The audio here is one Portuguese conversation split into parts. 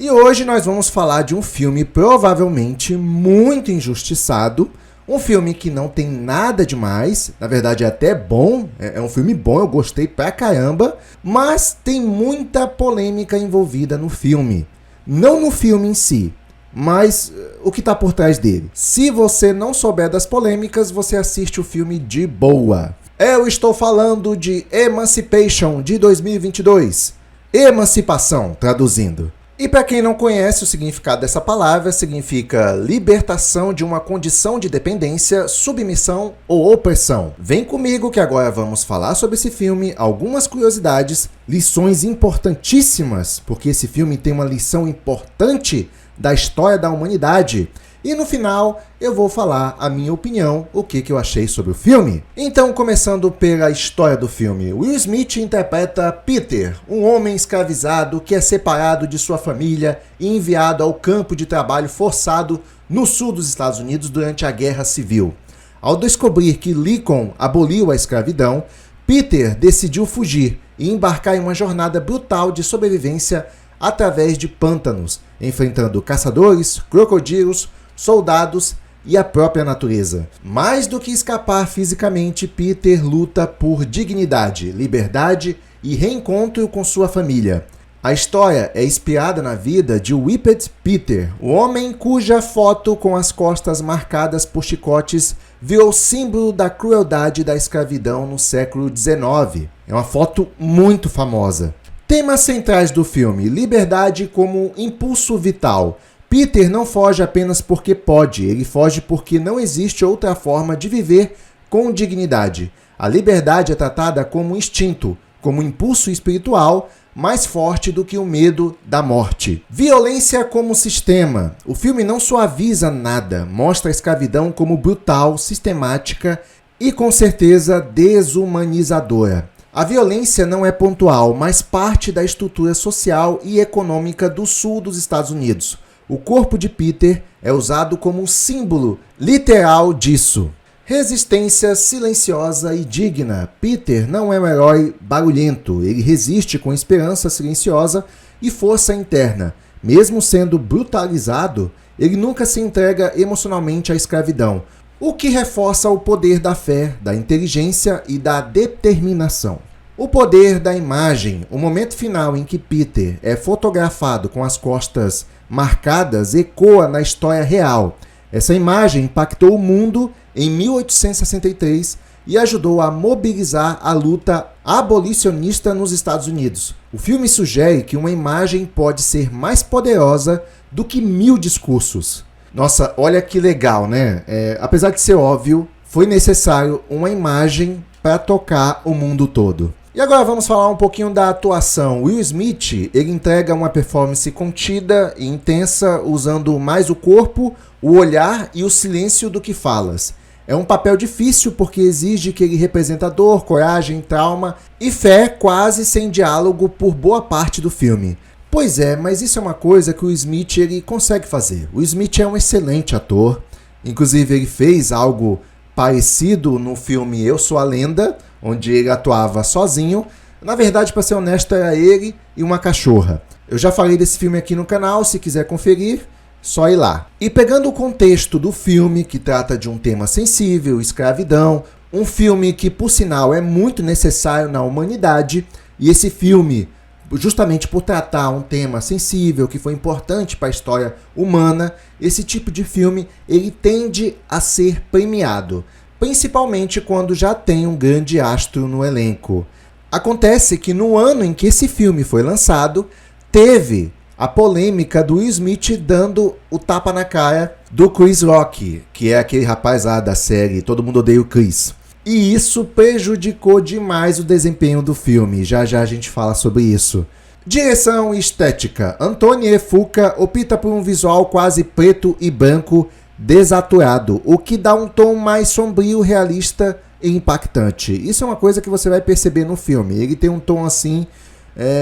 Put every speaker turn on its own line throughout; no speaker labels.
E hoje nós vamos falar de um filme provavelmente muito injustiçado, um filme que não tem nada demais, na verdade é até bom, é um filme bom, eu gostei pra caramba, mas tem muita polêmica envolvida no filme. Não no filme em si, mas o que está por trás dele. Se você não souber das polêmicas, você assiste o filme de boa. Eu estou falando de Emancipation, de 2022. Emancipação, traduzindo. E para quem não conhece o significado dessa palavra, significa libertação de uma condição de dependência, submissão ou opressão. Vem comigo que agora vamos falar sobre esse filme, algumas curiosidades, lições importantíssimas, porque esse filme tem uma lição importante da história da humanidade. E no final eu vou falar a minha opinião, o que eu achei sobre o filme. Então, começando pela história do filme. Will Smith interpreta Peter, um homem escravizado que é separado de sua família e enviado ao campo de trabalho forçado no sul dos Estados Unidos durante a Guerra Civil. Ao descobrir que Lincoln aboliu a escravidão, Peter decidiu fugir e embarcar em uma jornada brutal de sobrevivência através de pântanos, enfrentando caçadores, crocodilos, soldados e a própria natureza. Mais do que escapar fisicamente, Peter luta por dignidade, liberdade e reencontro com sua família. A história é inspirada na vida de Whippet Peter, o homem cuja foto com as costas marcadas por chicotes virou símbolo da crueldade da escravidão no século XIX. É uma foto muito famosa. Temas centrais do filme: liberdade como impulso vital. Peter não foge apenas porque pode, ele foge porque não existe outra forma de viver com dignidade. A liberdade é tratada como um instinto, como um impulso espiritual mais forte do que o medo da morte. Violência como sistema. O filme não suaviza nada, mostra a escravidão como brutal, sistemática e com certeza desumanizadora. A violência não é pontual, mas parte da estrutura social e econômica do sul dos Estados Unidos. O corpo de Peter é usado como um símbolo literal disso. Resistência silenciosa e digna. Peter não é um herói barulhento, ele resiste com esperança silenciosa e força interna. Mesmo sendo brutalizado, ele nunca se entrega emocionalmente à escravidão, o que reforça o poder da fé, da inteligência e da determinação. O poder da imagem. O momento final em que Peter é fotografado com as costas marcadas ecoa na história real. Essa imagem impactou o mundo em 1863 e ajudou a mobilizar a luta abolicionista nos Estados Unidos. O filme sugere que uma imagem pode ser mais poderosa do que 1000 discursos. Nossa, olha que legal, né? Apesar de ser óbvio, foi necessário uma imagem para tocar o mundo todo. E agora vamos falar um pouquinho da atuação. Will Smith, ele entrega uma performance contida e intensa, usando mais o corpo, o olhar e o silêncio do que falas. É um papel difícil porque exige que ele represente dor, coragem, trauma e fé quase sem diálogo por boa parte do filme. Pois é, mas isso é uma coisa que o Smith ele consegue fazer. O Smith é um excelente ator, inclusive ele fez algo parecido no filme Eu Sou a Lenda, onde ele atuava sozinho. Na verdade, para ser honesto, era ele e uma cachorra. Eu já falei desse filme aqui no canal, se quiser conferir, só ir lá. E pegando o contexto do filme, que trata de um tema sensível, escravidão, um filme que, por sinal, é muito necessário na humanidade, e esse filme, justamente por tratar um tema sensível, que foi importante para a história humana, esse tipo de filme, ele tende a ser premiado, principalmente quando já tem um grande astro no elenco. Acontece que no ano em que esse filme foi lançado, teve a polêmica do Will Smith dando o tapa na cara do Chris Rock, que é aquele rapaz lá da série Todo Mundo Odeia o Chris. E isso prejudicou demais o desempenho do filme, já já a gente fala sobre isso. Direção e estética. Anthony Fuqua opta por um visual quase preto e branco desaturado, o que dá um tom mais sombrio, realista e impactante. Isso é uma coisa que você vai perceber no filme, ele tem um tom assim,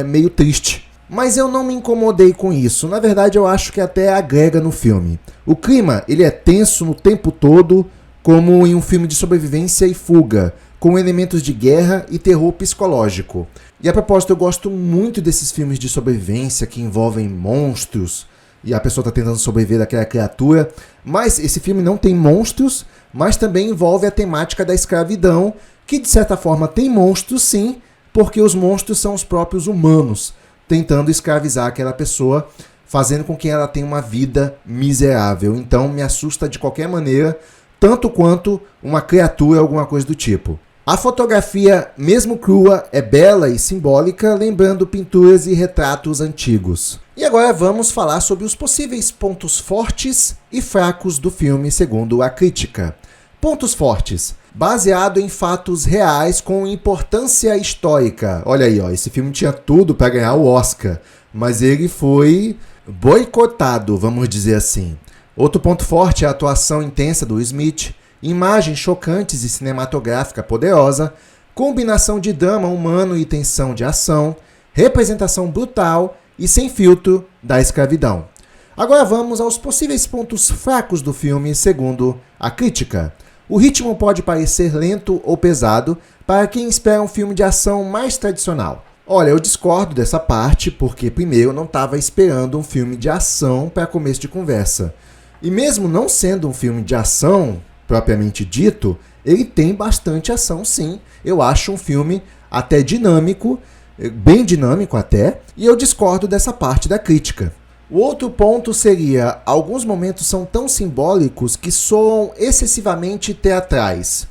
meio triste. Mas eu não me incomodei com isso, na verdade eu acho que até agrega no filme. O clima, ele é tenso no tempo todo, como em um filme de sobrevivência e fuga, com elementos de guerra e terror psicológico. E a propósito, eu gosto muito desses filmes de sobrevivência que envolvem monstros e a pessoa está tentando sobreviver daquela criatura. Mas esse filme não tem monstros, mas também envolve a temática da escravidão, que de certa forma tem monstros sim, porque os monstros são os próprios humanos, tentando escravizar aquela pessoa, fazendo com que ela tenha uma vida miserável. Então me assusta de qualquer maneira, tanto quanto uma criatura ou alguma coisa do tipo. A fotografia, mesmo crua, é bela e simbólica, lembrando pinturas e retratos antigos. E agora vamos falar sobre os possíveis pontos fortes e fracos do filme, segundo a crítica. Pontos fortes. Baseado em fatos reais com importância histórica. Olha aí, esse filme tinha tudo para ganhar o Oscar, mas ele foi boicotado, vamos dizer assim. Outro ponto forte é a atuação intensa do Will Smith, imagens chocantes e cinematográfica poderosa, combinação de drama humano e tensão de ação, representação brutal e sem filtro da escravidão. Agora vamos aos possíveis pontos fracos do filme, segundo a crítica. O ritmo pode parecer lento ou pesado para quem espera um filme de ação mais tradicional. Olha, eu discordo dessa parte porque, primeiro, eu não estava esperando um filme de ação para começo de conversa. E mesmo não sendo um filme de ação, propriamente dito, ele tem bastante ação sim. Eu acho um filme até dinâmico, bem dinâmico até, e eu discordo dessa parte da crítica. O outro ponto seria, alguns momentos são tão simbólicos que soam excessivamente teatrais.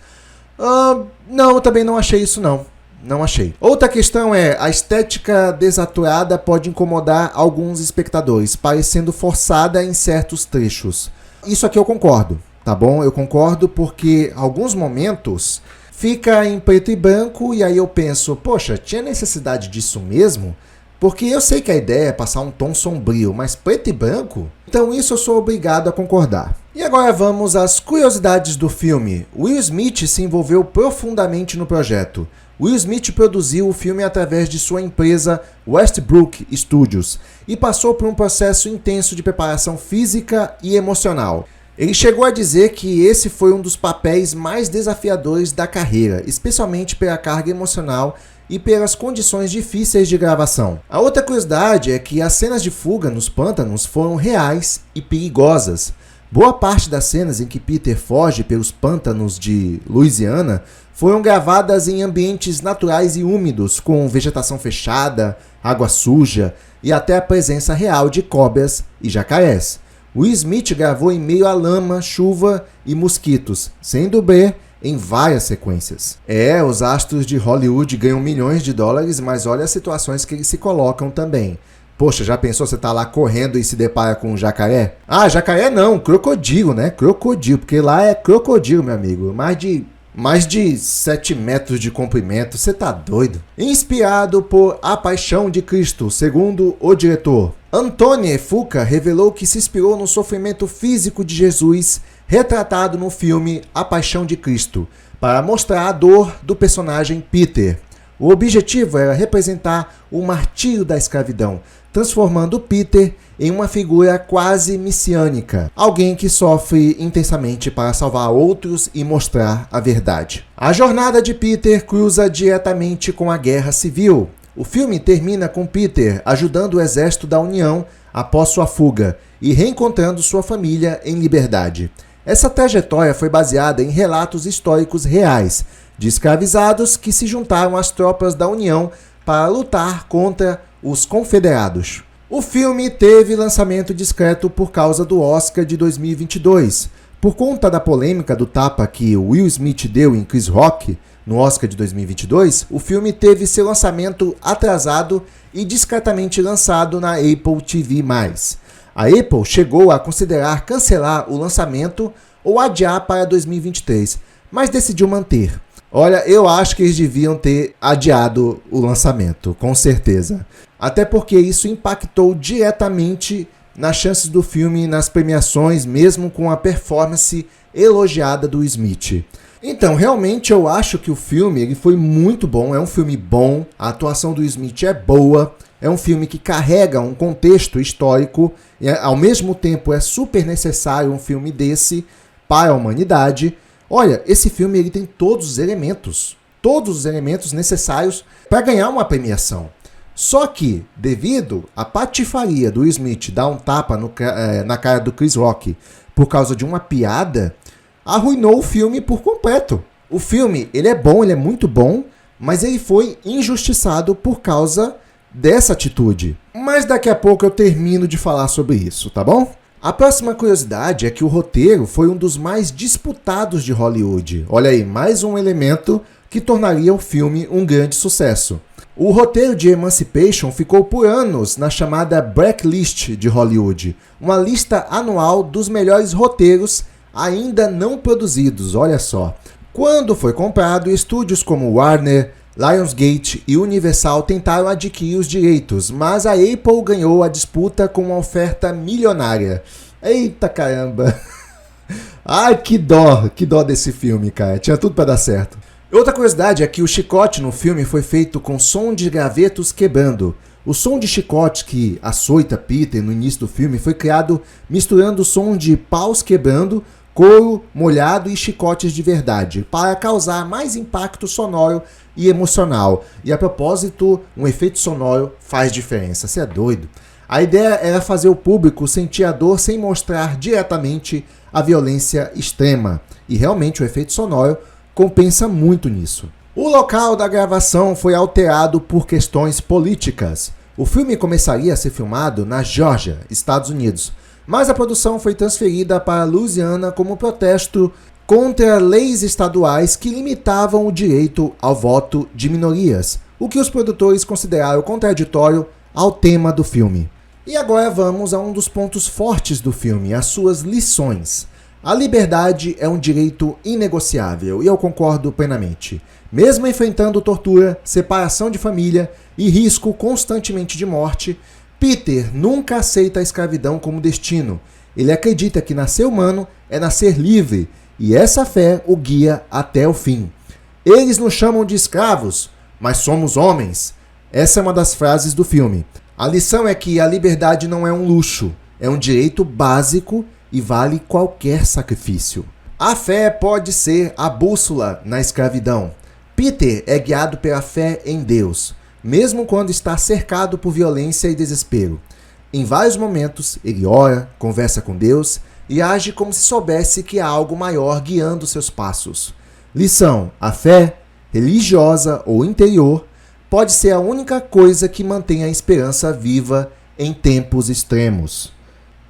Não, eu também não achei isso não. Não achei. Outra questão é, a estética desaturada pode incomodar alguns espectadores, parecendo forçada em certos trechos. Isso aqui eu concordo, tá bom? Eu concordo porque alguns momentos fica em preto e branco e aí eu penso, poxa, tinha necessidade disso mesmo? Porque eu sei que a ideia é passar um tom sombrio, mas preto e branco? Então isso eu sou obrigado a concordar. E agora vamos às curiosidades do filme. Will Smith se envolveu profundamente no projeto. Will Smith produziu o filme através de sua empresa Westbrook Studios e passou por um processo intenso de preparação física e emocional. Ele chegou a dizer que esse foi um dos papéis mais desafiadores da carreira, especialmente pela carga emocional e pelas condições difíceis de gravação. A outra curiosidade é que as cenas de fuga nos pântanos foram reais e perigosas. Boa parte das cenas em que Peter foge pelos pântanos de Louisiana foram gravadas em ambientes naturais e úmidos, com vegetação fechada, água suja e até a presença real de cobras e jacarés. Will Smith gravou em meio à lama, chuva e mosquitos, sem dublê, em várias sequências. Os astros de Hollywood ganham milhões de dólares, mas olha as situações que eles se colocam também. Poxa, já pensou você tá lá correndo e se depara com um jacaré? Jacaré não, crocodilo, né? Crocodilo, porque lá é crocodilo, meu amigo. Mais de 7 metros de comprimento, você tá doido? Inspirado por A Paixão de Cristo, segundo o diretor. Antoine Fuqua revelou que se inspirou no sofrimento físico de Jesus, retratado no filme A Paixão de Cristo, para mostrar a dor do personagem Peter. O objetivo era representar o martírio da escravidão, transformando Peter em uma figura quase messiânica, alguém que sofre intensamente para salvar outros e mostrar a verdade. A jornada de Peter cruza diretamente com a Guerra Civil. O filme termina com Peter ajudando o exército da União após sua fuga e reencontrando sua família em liberdade. Essa trajetória foi baseada em relatos históricos reais de escravizados que se juntaram às tropas da União para lutar contra os confederados. O filme teve lançamento discreto por causa do Oscar de 2022. Por conta da polêmica do tapa que Will Smith deu em Chris Rock no Oscar de 2022, o filme teve seu lançamento atrasado e discretamente lançado na Apple TV+. A Apple chegou a considerar cancelar o lançamento ou adiar para 2023, mas decidiu manter. Olha, eu acho que eles deviam ter adiado o lançamento, com certeza. Até porque isso impactou diretamente nas chances do filme nas premiações, mesmo com a performance elogiada do Smith. Então, realmente eu acho que o filme ele foi muito bom, é um filme bom, a atuação do Smith é boa, é um filme que carrega um contexto histórico, e ao mesmo tempo é super necessário um filme desse para a humanidade. Olha, esse filme ele tem todos os elementos todos os elementos necessários para ganhar uma premiação. Só que, devido à patifaria do Will Smith dar um tapa na cara do Chris Rock por causa de uma piada, arruinou o filme por completo. O filme, ele é bom, ele é muito bom, mas ele foi injustiçado por causa dessa atitude. Mas daqui a pouco eu termino de falar sobre isso, tá bom? A próxima curiosidade é que o roteiro foi um dos mais disputados de Hollywood. Olha aí, mais um elemento que tornaria o filme um grande sucesso. O roteiro de Emancipation ficou por anos na chamada Blacklist de Hollywood, uma lista anual dos melhores roteiros ainda não produzidos, olha só. Quando foi comprado, estúdios como Warner, Lionsgate e Universal tentaram adquirir os direitos, mas a Apple ganhou a disputa com uma oferta milionária. Eita caramba! Ai, que dó desse filme, cara. Tinha tudo pra dar certo. Outra curiosidade é que o chicote no filme foi feito com som de gravetos quebrando. O som de chicote que açoita Peter no início do filme foi criado misturando o som de paus quebrando, couro molhado e chicotes de verdade, para causar mais impacto sonoro e emocional. E a propósito, um efeito sonoro faz diferença. Você é doido? A ideia era fazer o público sentir a dor sem mostrar diretamente a violência extrema. E realmente o efeito sonoro compensa muito nisso. O local da gravação foi alterado por questões políticas. O filme começaria a ser filmado na Geórgia, Estados Unidos, mas a produção foi transferida para Louisiana como protesto contra leis estaduais que limitavam o direito ao voto de minorias, o que os produtores consideraram contraditório ao tema do filme. E agora vamos a um dos pontos fortes do filme, as suas lições. A liberdade é um direito inegociável, e eu concordo plenamente. Mesmo enfrentando tortura, separação de família e risco constantemente de morte, Peter nunca aceita a escravidão como destino. Ele acredita que nascer humano é nascer livre, e essa fé o guia até o fim. Eles nos chamam de escravos, mas somos homens. Essa é uma das frases do filme. A lição é que a liberdade não é um luxo, é um direito básico e vale qualquer sacrifício. A fé pode ser a bússola na escravidão. Peter é guiado pela fé em Deus, mesmo quando está cercado por violência e desespero. Em vários momentos, ele ora, conversa com Deus e age como se soubesse que há algo maior guiando seus passos. Lição: a fé, religiosa ou interior, pode ser a única coisa que mantém a esperança viva em tempos extremos.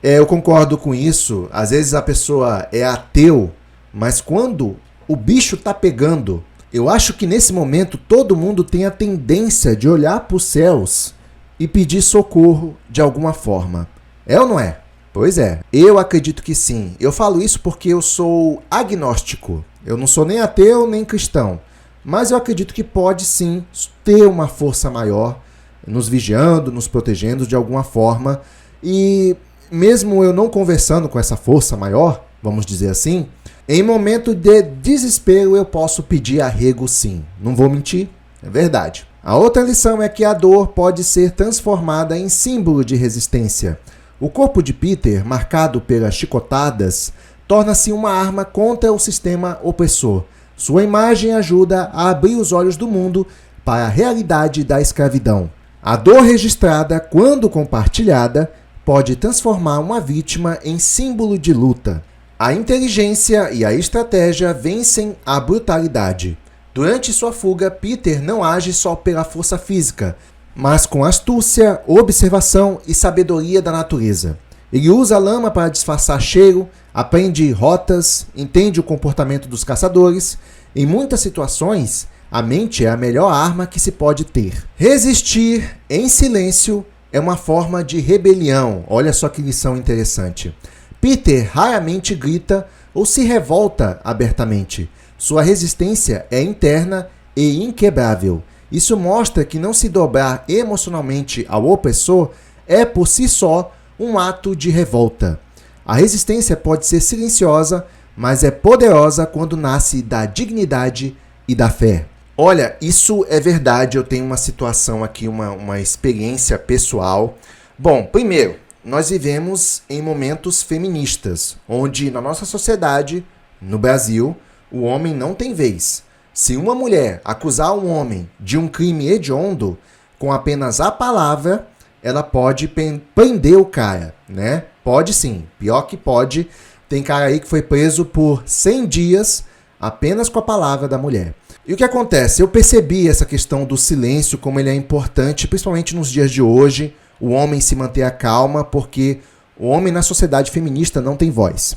Eu concordo com isso. Às vezes a pessoa é ateu, mas quando o bicho tá pegando, eu acho que nesse momento todo mundo tem a tendência de olhar para os céus e pedir socorro de alguma forma. É ou não é? Pois é, eu acredito que sim. Eu falo isso porque eu sou agnóstico. Eu não sou nem ateu nem cristão. Mas eu acredito que pode sim ter uma força maior nos vigiando, nos protegendo de alguma forma. E mesmo eu não conversando com essa força maior, vamos dizer assim, em momento de desespero eu posso pedir arrego sim. Não vou mentir, é verdade. A outra lição é que a dor pode ser transformada em símbolo de resistência. O corpo de Peter, marcado pelas chicotadas, torna-se uma arma contra o sistema opressor. Sua imagem ajuda a abrir os olhos do mundo para a realidade da escravidão. A dor registrada, quando compartilhada, pode transformar uma vítima em símbolo de luta. A inteligência e a estratégia vencem a brutalidade. Durante sua fuga, Peter não age só pela força física, mas com astúcia, observação e sabedoria da natureza. Ele usa a lama para disfarçar cheiro, aprende rotas, entende o comportamento dos caçadores. Em muitas situações, a mente é a melhor arma que se pode ter. Resistir em silêncio é uma forma de rebelião. Olha só que lição interessante. Peter raramente grita ou se revolta abertamente. Sua resistência é interna e inquebrável. Isso mostra que não se dobrar emocionalmente ao opressor é por si só um ato de revolta. A resistência pode ser silenciosa, mas é poderosa quando nasce da dignidade e da fé. Olha, isso é verdade, eu tenho uma situação aqui, uma experiência pessoal. Bom, primeiro, nós vivemos em momentos feministas, onde na nossa sociedade, no Brasil, o homem não tem vez. Se uma mulher acusar um homem de um crime hediondo, com apenas a palavra, ela pode prender o cara, né? Pode sim, pior que pode. Tem cara aí que foi preso por 100 dias apenas com a palavra da mulher. E o que acontece? Eu percebi essa questão do silêncio, como ele é importante, principalmente nos dias de hoje, o homem se manter a calma, porque o homem na sociedade feminista não tem voz.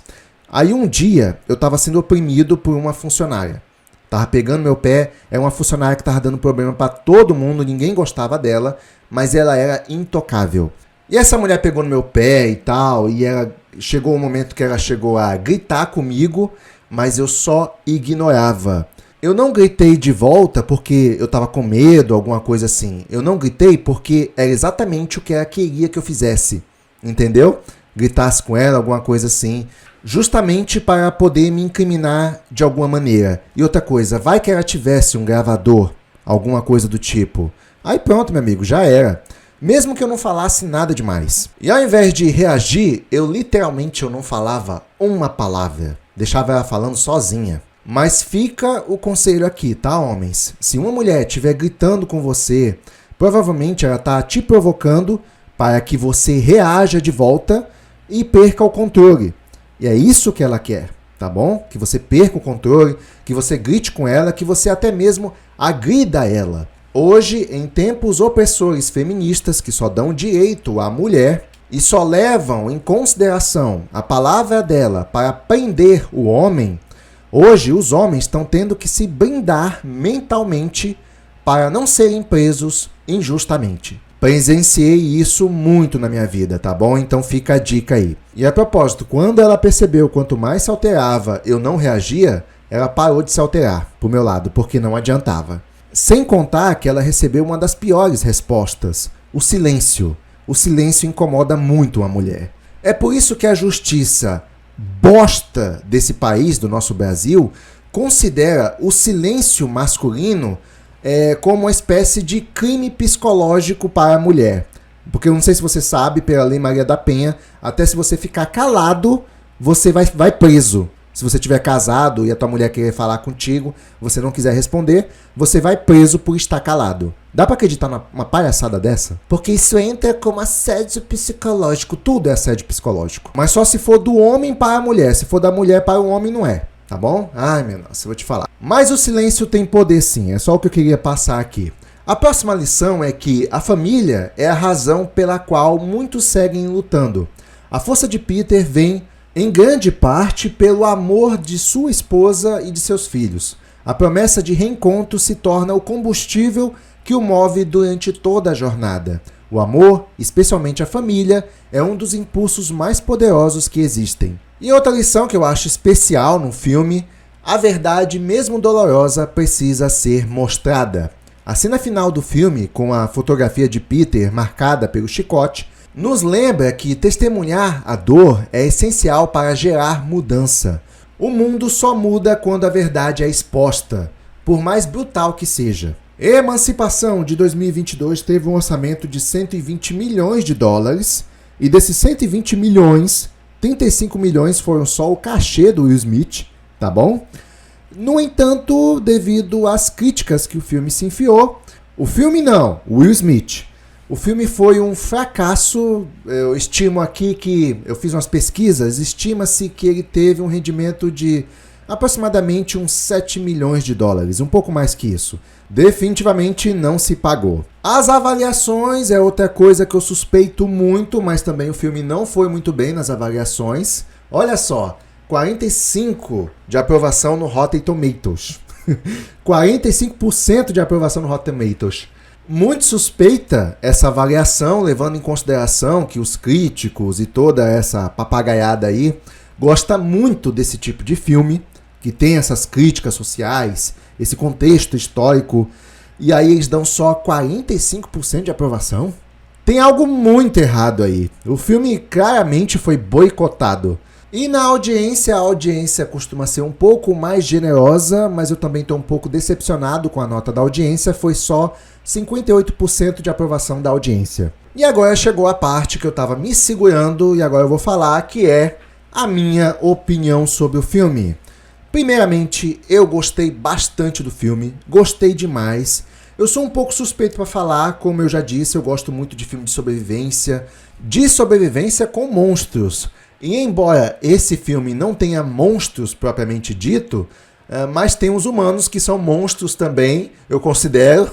Aí um dia eu estava sendo oprimido por uma funcionária. Tava pegando meu pé, é uma funcionária que tava dando problema para todo mundo, ninguém gostava dela, mas ela era intocável. E essa mulher pegou no meu pé e tal, e chegou um momento que ela chegou a gritar comigo, mas eu só ignorava. Eu não gritei de volta porque eu tava com medo, alguma coisa assim. Eu não gritei porque era exatamente o que ela queria que eu fizesse, entendeu? Gritasse com ela, alguma coisa assim, justamente para poder me incriminar de alguma maneira. E outra coisa, vai que ela tivesse um gravador, alguma coisa do tipo. Aí pronto, meu amigo, já era. Mesmo que eu não falasse nada demais. E ao invés de reagir, eu não falava uma palavra. Deixava ela falando sozinha. Mas fica o conselho aqui, tá, homens? Se uma mulher estiver gritando com você, provavelmente ela está te provocando para que você reaja de volta e perca o controle. E é isso que ela quer, tá bom? Que você perca o controle, que você grite com ela, que você até mesmo agrida ela. Hoje, em tempos opressores feministas que só dão direito à mulher e só levam em consideração a palavra dela para prender o homem, hoje os homens estão tendo que se blindar mentalmente para não serem presos injustamente. Presenciei isso muito na minha vida, tá bom? Então fica a dica aí. E a propósito, quando ela percebeu quanto mais se alterava eu não reagia, ela parou de se alterar pro meu lado, porque não adiantava. Sem contar que ela recebeu uma das piores respostas, o silêncio. O silêncio incomoda muito a mulher. É por isso que a justiça bosta desse país, do nosso Brasil, considera o silêncio masculino como uma espécie de crime psicológico para a mulher. Porque eu não sei se você sabe, pela Lei Maria da Penha, até se você ficar calado, você vai preso. Se você estiver casado e a tua mulher querer falar contigo, você não quiser responder, você vai preso por estar calado. Dá pra acreditar numa palhaçada dessa? Porque isso entra como assédio psicológico. Tudo é assédio psicológico. Mas só se for do homem para a mulher. Se for da mulher para o homem, não é. Tá bom? Ai, meu nossa, eu vou te falar. Mas o silêncio tem poder sim. É só o que eu queria passar aqui. A próxima lição é que a família é a razão pela qual muitos seguem lutando. A força de Peter vem em grande parte pelo amor de sua esposa e de seus filhos. A promessa de reencontro se torna o combustível que o move durante toda a jornada. O amor, especialmente a família, é um dos impulsos mais poderosos que existem. E outra lição que eu acho especial no filme, a verdade, mesmo dolorosa, precisa ser mostrada. A cena final do filme, com a fotografia de Peter marcada pelo chicote, nos lembra que testemunhar a dor é essencial para gerar mudança. O mundo só muda quando a verdade é exposta, por mais brutal que seja. Emancipação de 2022 teve um orçamento de 120 milhões de dólares, e desses 120 milhões, 35 milhões foram só o cachê do Will Smith, tá bom? No entanto, devido às críticas que o filme se enfiou, o Will Smith. O filme foi um fracasso. Eu estimo aqui que, eu fiz umas pesquisas, estima-se que ele teve um rendimento de aproximadamente uns 7 milhões de dólares, um pouco mais que isso. Definitivamente não se pagou. As avaliações é outra coisa que eu suspeito muito, mas também o filme não foi muito bem nas avaliações. Olha só, 45% de aprovação no Rotten Tomatoes. 45% de aprovação no Rotten Tomatoes. Muito suspeita essa avaliação, levando em consideração que os críticos e toda essa papagaiada aí gosta muito desse tipo de filme, que tem essas críticas sociais, esse contexto histórico, e aí eles dão só 45% de aprovação? Tem algo muito errado aí. O filme claramente foi boicotado. E na audiência, a audiência costuma ser um pouco mais generosa, mas eu também estou um pouco decepcionado com a nota da audiência, foi só 58% de aprovação da audiência. E agora chegou a parte que eu estava me segurando e agora eu vou falar, que é a minha opinião sobre o filme. Primeiramente, eu gostei bastante do filme, gostei demais. Eu sou um pouco suspeito para falar, como eu já disse, eu gosto muito de filme de sobrevivência com monstros. E embora esse filme não tenha monstros propriamente dito, mas tem os humanos que são monstros também, eu considero.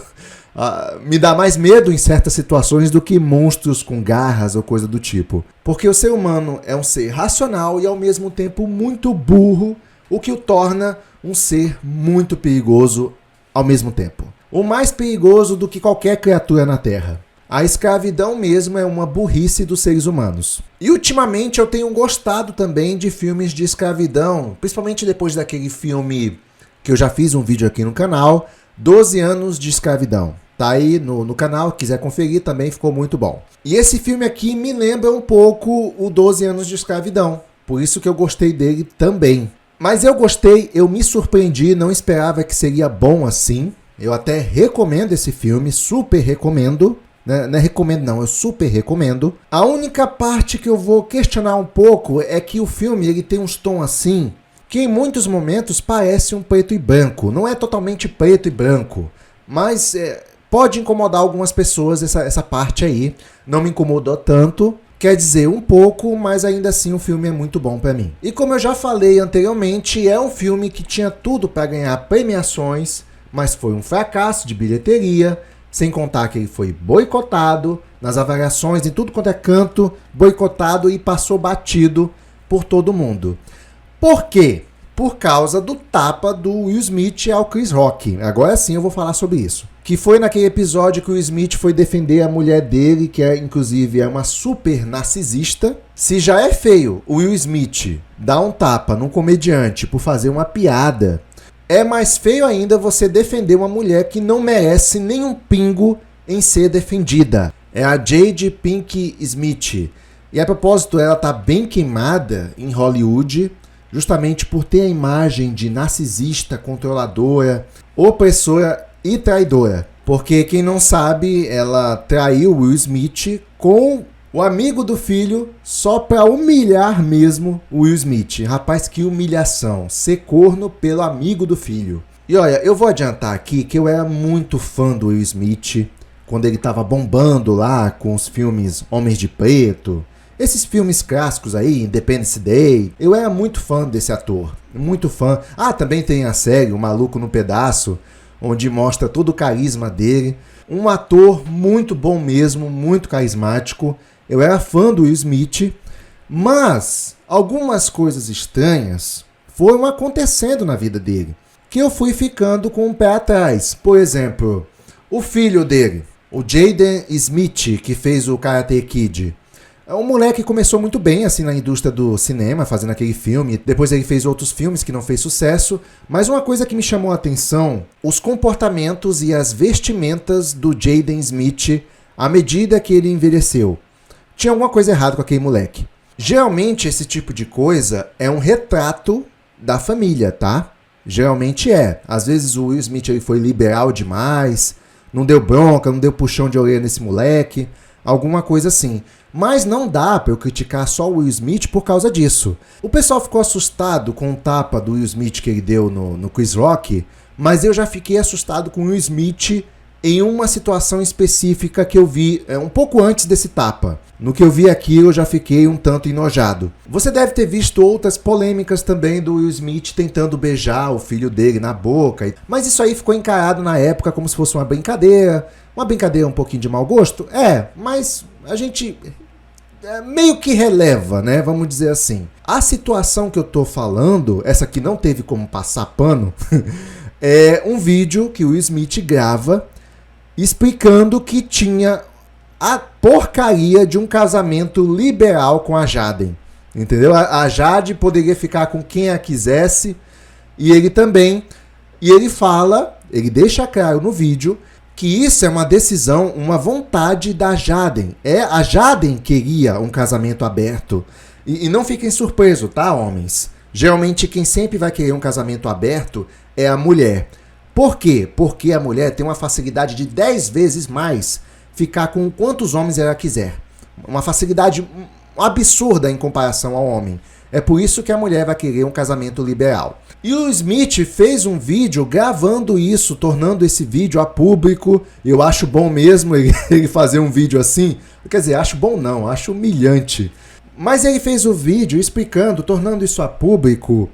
Me dá mais medo em certas situações do que monstros com garras ou coisa do tipo. Porque o ser humano é um ser racional e ao mesmo tempo muito burro, o que o torna um ser muito perigoso ao mesmo tempo. O mais perigoso do que qualquer criatura na Terra. A escravidão mesmo é uma burrice dos seres humanos. E ultimamente eu tenho gostado também de filmes de escravidão, principalmente depois daquele filme que eu já fiz um vídeo aqui no canal, 12 anos de escravidão. Tá aí no canal, quiser conferir também, ficou muito bom. E esse filme aqui me lembra um pouco o 12 anos de escravidão, por isso que eu gostei dele também. Mas eu gostei, eu me surpreendi, não esperava que seria bom assim. Eu até recomendo esse filme, super recomendo. Não é recomendo não, eu super recomendo. A única parte que eu vou questionar um pouco é que o filme ele tem uns tons assim, que em muitos momentos parece um preto e branco. Não é totalmente preto e branco, mas pode incomodar algumas pessoas essa parte aí. Não me incomodou tanto. Quer dizer, um pouco, mas ainda assim o filme é muito bom pra mim. E como eu já falei anteriormente, é um filme que tinha tudo para ganhar premiações, mas foi um fracasso de bilheteria, sem contar que ele foi boicotado nas avaliações, em tudo quanto é canto, boicotado e passou batido por todo mundo. Por quê? Por causa do tapa do Will Smith ao Chris Rock. Agora sim eu vou falar sobre isso. Que foi naquele episódio que o Will Smith foi defender a mulher dele, que inclusive é uma super narcisista. Se já é feio o Will Smith dar um tapa num comediante por fazer uma piada, é mais feio ainda você defender uma mulher que não merece nenhum pingo em ser defendida. É a Jada Pinkett Smith. E a propósito, ela tá bem queimada em Hollywood, justamente por ter a imagem de narcisista, controladora, opressora e traidora. Porque quem não sabe, ela traiu o Will Smith com o amigo do filho só pra humilhar mesmo o Will Smith. Rapaz, que humilhação. Ser corno pelo amigo do filho. E olha, eu vou adiantar aqui que eu era muito fã do Will Smith quando ele tava bombando lá com os filmes Homens de Preto. Esses filmes clássicos aí, Independence Day, eu era muito fã desse ator, muito fã. Também tem a série O Maluco no Pedaço, onde mostra todo o carisma dele. Um ator muito bom mesmo, muito carismático. Eu era fã do Will Smith, mas algumas coisas estranhas foram acontecendo na vida dele, que eu fui ficando com o pé atrás. Por exemplo, o filho dele, o Jaden Smith, que fez o Karate Kid. É um moleque que começou muito bem assim na indústria do cinema, fazendo aquele filme. Depois ele fez outros filmes que não fez sucesso. Mas uma coisa que me chamou a atenção, os comportamentos e as vestimentas do Jaden Smith à medida que ele envelheceu. Tinha alguma coisa errada com aquele moleque. Geralmente esse tipo de coisa é um retrato da família, tá? Geralmente é. Às vezes o Will Smith ele foi liberal demais, não deu bronca, não deu puxão de orelha nesse moleque, alguma coisa assim. Mas não dá pra eu criticar só o Will Smith por causa disso. O pessoal ficou assustado com o tapa do Will Smith que ele deu no Chris Rock, mas eu já fiquei assustado com o Will Smith em uma situação específica que eu vi um pouco antes desse tapa. No que eu vi aqui, eu já fiquei um tanto enojado. Você deve ter visto outras polêmicas também do Will Smith tentando beijar o filho dele na boca. Mas isso aí ficou encarado na época como se fosse uma brincadeira um pouquinho de mau gosto. Mas a gente meio que releva, né? Vamos dizer assim. A situação que eu tô falando, essa que não teve como passar pano, é um vídeo que o Will Smith grava explicando que tinha a porcaria de um casamento liberal com a Jaden. Entendeu? A Jade poderia ficar com quem a quisesse e ele também. E ele fala, ele deixa claro no vídeo que isso é uma decisão, uma vontade da Jaden. A Jaden queria um casamento aberto. E não fiquem surpresos, tá, homens? Geralmente quem sempre vai querer um casamento aberto é a mulher. Por quê? Porque a mulher tem uma facilidade de 10 vezes mais ficar com quantos homens ela quiser. Uma facilidade absurda em comparação ao homem. É por isso que a mulher vai querer um casamento liberal. E o Smith fez um vídeo gravando isso, tornando esse vídeo a público. Eu acho bom mesmo ele fazer um vídeo assim. Quer dizer, acho bom não, acho humilhante. Mas ele fez o vídeo explicando, tornando isso a público,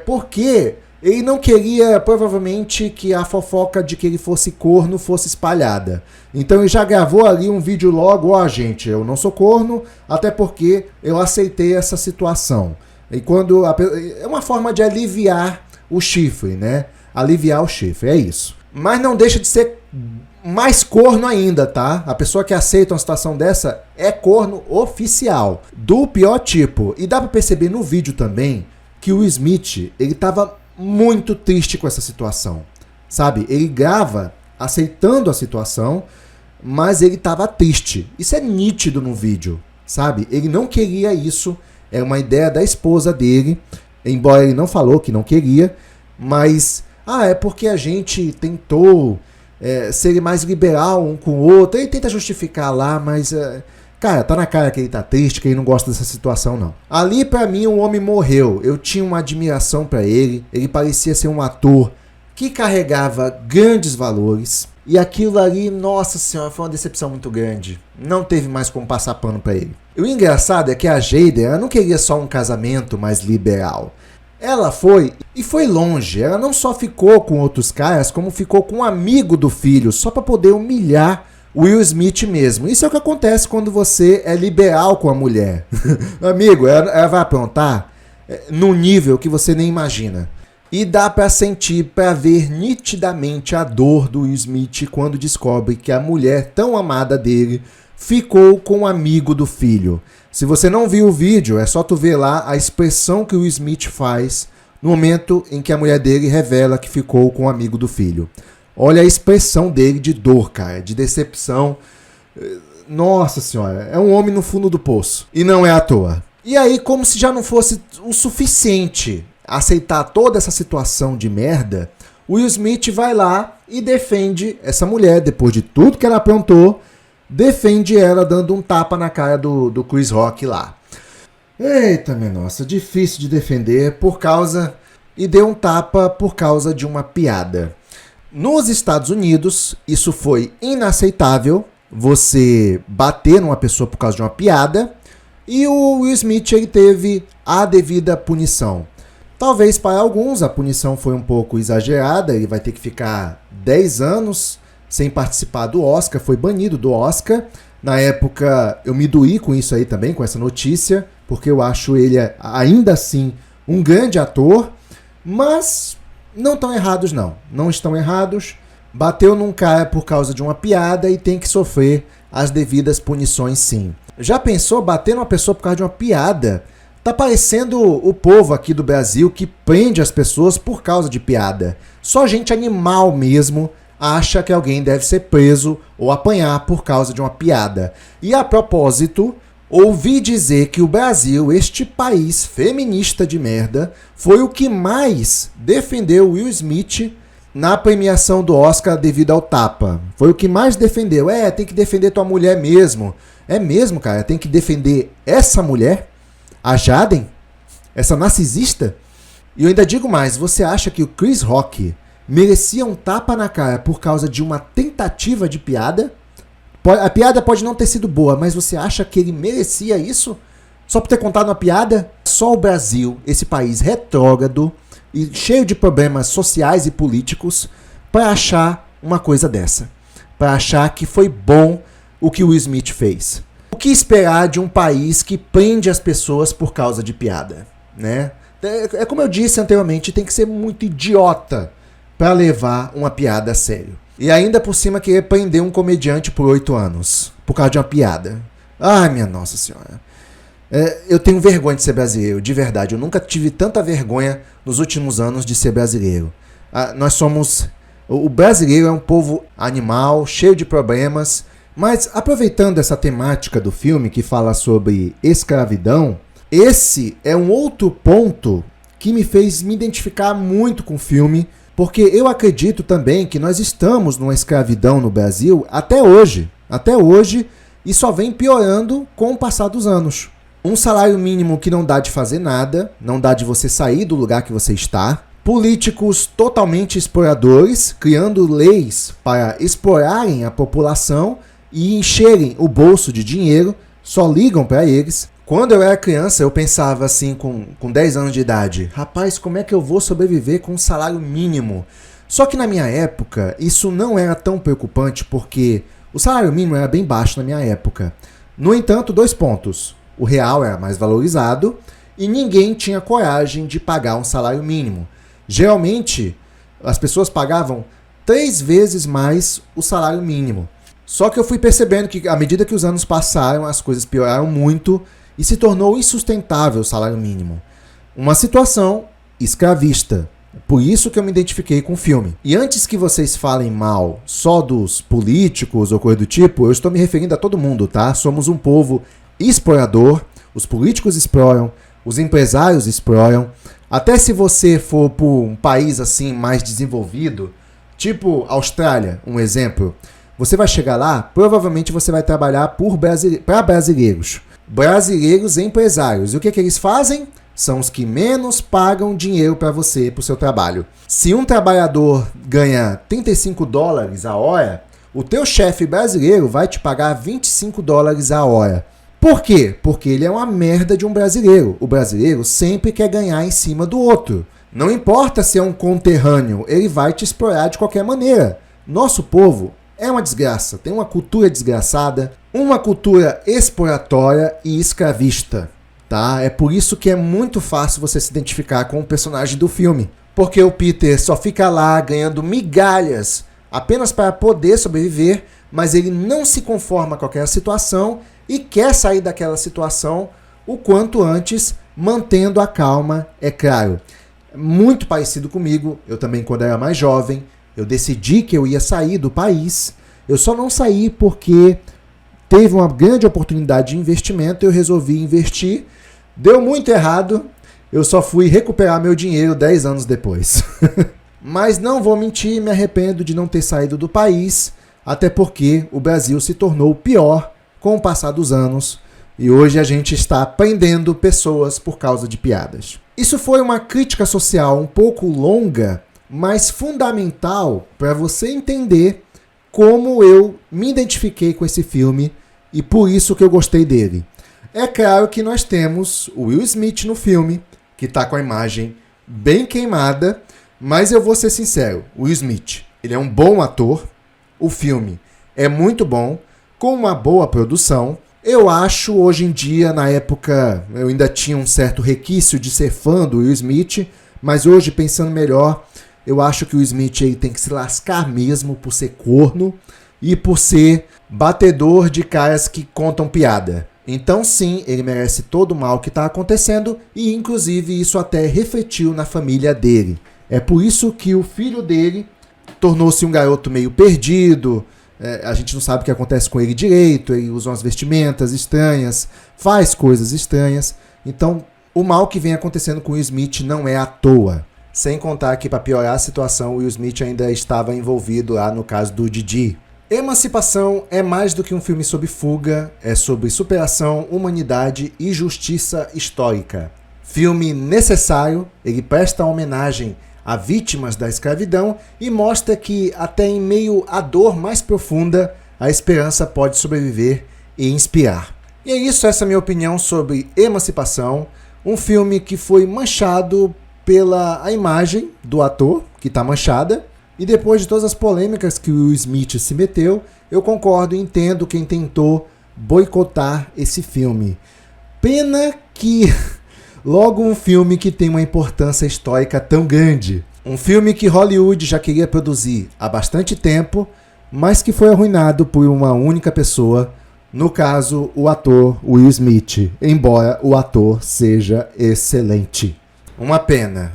porque ele não queria, provavelmente, que a fofoca de que ele fosse corno fosse espalhada. Então ele já gravou ali um vídeo logo, gente, eu não sou corno, até porque eu aceitei essa situação. E quando é uma forma de aliviar o chifre, né? Aliviar o chifre, é isso. Mas não deixa de ser mais corno ainda, tá? A pessoa que aceita uma situação dessa é corno oficial, do pior tipo. E dá pra perceber no vídeo também que o Smith, ele tava muito triste com essa situação, sabe? Ele grava aceitando a situação, mas ele tava triste. Isso é nítido no vídeo, sabe? Ele não queria isso, é uma ideia da esposa dele, embora ele não falou que não queria, mas é porque a gente tentou ser mais liberal um com o outro. Ele tenta justificar lá, mas cara, tá na cara que ele tá triste, que ele não gosta dessa situação, não. Ali, pra mim, o homem morreu. Eu tinha uma admiração pra ele. Ele parecia ser um ator que carregava grandes valores. E aquilo ali, nossa senhora, foi uma decepção muito grande. Não teve mais como passar pano pra ele. E o engraçado é que a Jada, ela não queria só um casamento mais liberal. Ela foi, e foi longe. Ela não só ficou com outros caras, como ficou com um amigo do filho, só pra poder humilhar Will Smith mesmo. Isso é o que acontece quando você é liberal com a mulher. Amigo, ela vai aprontar num nível que você nem imagina. E dá pra sentir, pra ver nitidamente a dor do Will Smith quando descobre que a mulher tão amada dele ficou com um amigo do filho. Se você não viu o vídeo, é só tu ver lá a expressão que o Will Smith faz no momento em que a mulher dele revela que ficou com um amigo do filho. Olha a expressão dele de dor, cara, de decepção. Nossa senhora, é um homem no fundo do poço. E não é à toa. E aí, como se já não fosse o suficiente aceitar toda essa situação de merda, o Will Smith vai lá e defende essa mulher, depois de tudo que ela aprontou, defende ela dando um tapa na cara do Chris Rock lá. Eita, minha nossa, difícil de defender e deu um tapa por causa de uma piada. Nos Estados Unidos, isso foi inaceitável, você bater numa pessoa por causa de uma piada, e o Will Smith ele teve a devida punição. Talvez para alguns a punição foi um pouco exagerada, ele vai ter que ficar 10 anos sem participar do Oscar, foi banido do Oscar. Na época eu me doí com isso aí também, com essa notícia, porque eu acho ele ainda assim um grande ator, mas não estão errados não, não estão errados. Bateu num cara por causa de uma piada e tem que sofrer as devidas punições sim. Já pensou bater numa pessoa por causa de uma piada? Tá parecendo o povo aqui do Brasil que prende as pessoas por causa de piada. Só gente animal mesmo acha que alguém deve ser preso ou apanhar por causa de uma piada. E a propósito, ouvi dizer que o Brasil, este país feminista de merda, foi o que mais defendeu Will Smith na premiação do Oscar devido ao tapa. Foi o que mais defendeu. Tem que defender tua mulher mesmo. É mesmo, cara? Tem que defender essa mulher? A Jaden? Essa narcisista? E eu ainda digo mais, você acha que o Chris Rock merecia um tapa na cara por causa de uma tentativa de piada? A piada pode não ter sido boa, mas você acha que ele merecia isso? Só por ter contado uma piada? Só o Brasil, esse país retrógrado e cheio de problemas sociais e políticos, para achar uma coisa dessa. Para achar que foi bom o que o Will Smith fez. O que esperar de um país que prende as pessoas por causa de piada, né? É como eu disse anteriormente, tem que ser muito idiota para levar uma piada a sério. E ainda por cima querer prender um comediante por 8 anos, por causa de uma piada. Ai, minha nossa senhora. Eu tenho vergonha de ser brasileiro, de verdade. Eu nunca tive tanta vergonha nos últimos anos de ser brasileiro. O brasileiro é um povo animal, cheio de problemas. Mas aproveitando essa temática do filme que fala sobre escravidão, esse é um outro ponto que me fez me identificar muito com o filme, porque eu acredito também que nós estamos numa escravidão no Brasil até hoje, e só vem piorando com o passar dos anos. Um salário mínimo que não dá de fazer nada, não dá de você sair do lugar que você está. Políticos totalmente exploradores, criando leis para explorarem a população e encherem o bolso de dinheiro, só ligam para eles. Quando eu era criança, eu pensava assim, com 10 anos de idade, rapaz, como é que eu vou sobreviver com um salário mínimo? Só que na minha época, isso não era tão preocupante, porque o salário mínimo era bem baixo na minha época. No entanto, 2 pontos. O real era mais valorizado e ninguém tinha coragem de pagar um salário mínimo. Geralmente, as pessoas pagavam 3 vezes mais o salário mínimo. Só que eu fui percebendo que, à medida que os anos passaram, as coisas pioraram muito e se tornou insustentável o salário mínimo. Uma situação escravista. Por isso que eu me identifiquei com o filme. E antes que vocês falem mal só dos políticos ou coisa do tipo, eu estou me referindo a todo mundo, tá? Somos um povo explorador, os políticos exploram, os empresários exploram. Até se você for para um país assim mais desenvolvido, tipo Austrália, um exemplo, você vai chegar lá, provavelmente você vai trabalhar para brasileiros. Brasileiros empresários. E o que eles fazem? São os que menos pagam dinheiro para você, para o seu trabalho. Se um trabalhador ganha $35 a hora, o teu chefe brasileiro vai te pagar $25 a hora. Por quê? Porque ele é uma merda de um brasileiro. O brasileiro sempre quer ganhar em cima do outro. Não importa se é um conterrâneo, ele vai te explorar de qualquer maneira. Nosso povo é uma desgraça, tem uma cultura desgraçada, uma cultura exploratória e escravista. Tá? É por isso que é muito fácil você se identificar com o personagem do filme. Porque o Peter só fica lá ganhando migalhas apenas para poder sobreviver, mas ele não se conforma com aquela situação e quer sair daquela situação o quanto antes, mantendo a calma, é claro. Muito parecido comigo, eu também quando era mais jovem, eu decidi que eu ia sair do país. Eu só não saí porque teve uma grande oportunidade de investimento, eu resolvi investir. Deu muito errado, eu só fui recuperar meu dinheiro 10 anos depois. Mas não vou mentir, me arrependo de não ter saído do país, até porque o Brasil se tornou pior com o passar dos anos e hoje a gente está prendendo pessoas por causa de piadas. Isso foi uma crítica social um pouco longa, mas fundamental para você entender como eu me identifiquei com esse filme e por isso que eu gostei dele. É claro que nós temos o Will Smith no filme, que está com a imagem bem queimada, mas eu vou ser sincero, o Will Smith, ele é um bom ator, o filme é muito bom, com uma boa produção. Eu acho, hoje em dia, na época, eu ainda tinha um certo requício de ser fã do Will Smith, mas hoje, pensando melhor, eu acho que o Will Smith aí tem que se lascar mesmo por ser corno e por ser batedor de caras que contam piada. Então sim, ele merece todo o mal que está acontecendo e inclusive isso até refletiu na família dele. É por isso que o filho dele tornou-se um garoto meio perdido, a gente não sabe o que acontece com ele direito, ele usa umas vestimentas estranhas, faz coisas estranhas. Então o mal que vem acontecendo com o Will Smith não é à toa. Sem contar que para piorar a situação, o Will Smith ainda estava envolvido lá no caso do Didi. Emancipação é mais do que um filme sobre fuga, é sobre superação, humanidade e justiça histórica. Filme necessário, ele presta homenagem a vítimas da escravidão e mostra que até em meio à dor mais profunda, a esperança pode sobreviver e inspirar. E é isso, essa é a minha opinião sobre Emancipação, um filme que foi manchado pela a imagem do ator, que está manchada. E depois de todas as polêmicas que o Will Smith se meteu, eu concordo e entendo quem tentou boicotar esse filme. Pena que logo um filme que tem uma importância histórica tão grande. Um filme que Hollywood já queria produzir há bastante tempo, mas que foi arruinado por uma única pessoa, no caso, o ator Will Smith, embora o ator seja excelente. Uma pena.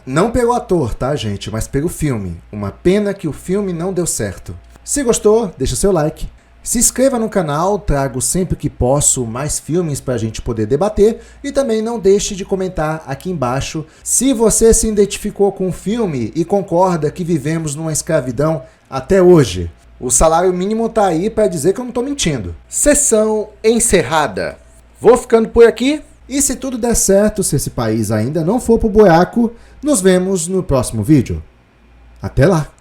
Não pelo ator, tá, gente? Mas pelo filme. Uma pena que o filme não deu certo. Se gostou, deixa seu like. Se inscreva no canal, trago sempre que posso mais filmes pra gente poder debater. E também não deixe de comentar aqui embaixo se você se identificou com o filme e concorda que vivemos numa escravidão até hoje. O salário mínimo tá aí pra dizer que eu não tô mentindo. Sessão encerrada.
Vou ficando por aqui.
E se tudo der certo, se esse país ainda não for pro buraco, nos vemos no próximo vídeo. Até lá!